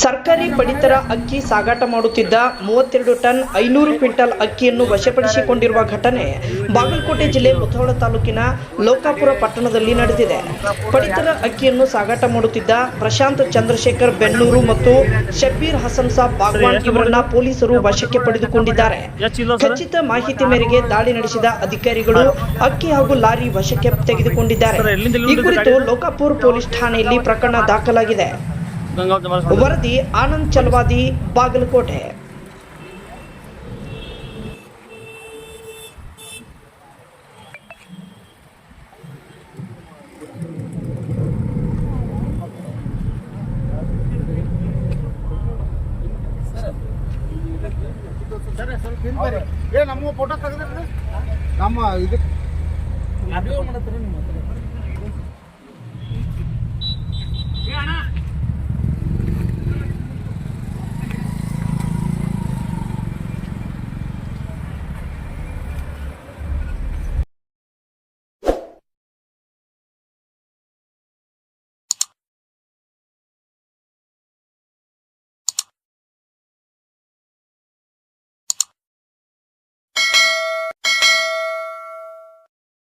ಸರ್ಕಾರಿ ಪಡಿತರ ಅಕ್ಕಿ ಸಾಗಾಟ ಮಾಡುತ್ತಿದ್ದ 32 ಟನ್ 500 ಕ್ವಿಂಟಲ್ ಅಕ್ಕಿಯನ್ನು ವಶಪಡಿಸಿಕೊಂಡಿರುವ ಘಟನೆ ಬಾಗಲಕೋಟೆ ಜಿಲ್ಲೆ ಮುಧೋಳ ತಾಲೂಕಿನ ಲೋಕಾಪುರ ಪಟ್ಟಣದಲ್ಲಿ ನಡೆದಿದೆ. ಪಡಿತರ ಅಕ್ಕಿಯನ್ನು ಸಾಗಾಟ ಮಾಡುತ್ತಿದ್ದ ಪ್ರಶಾಂತ್ ಚಂದ್ರಶೇಖರ್ ಬೆನ್ನೂರು ಮತ್ತು ಶಬ್ಬೀರ್ ಹಸನ್ ಸಾಬ್ ಬಾಗ್ವಾನ್ ಇವರನ್ನ ಪೊಲೀಸರು ವಶಕ್ಕೆ ಪಡೆದುಕೊಂಡಿದ್ದಾರೆ. ಖಚಿತ ಮಾಹಿತಿ ಮೇರೆಗೆ ದಾಳಿ ನಡೆಸಿದ ಅಧಿಕಾರಿಗಳು ಅಕ್ಕಿ ಹಾಗೂ ಲಾರಿ ವಶಕ್ಕೆ ತೆಗೆದುಕೊಂಡಿದ್ದಾರೆ. ಈ ಕುರಿತು ಲೋಕಾಪುರ ಪೊಲೀಸ್ ಠಾಣೆಯಲ್ಲಿ ಪ್ರಕರಣ ದಾಖಲಾಗಿದೆ. ವರದಿ ಆನಂದ್ ಚಲವಾದಿ, ಬಾಗಲಕೋಟೆ. ನಮ್ಮ ಫೋಟೋ ತೆಗೆದ್ರಿ ನಮ್ಮ ಇದಕ್ಕೆ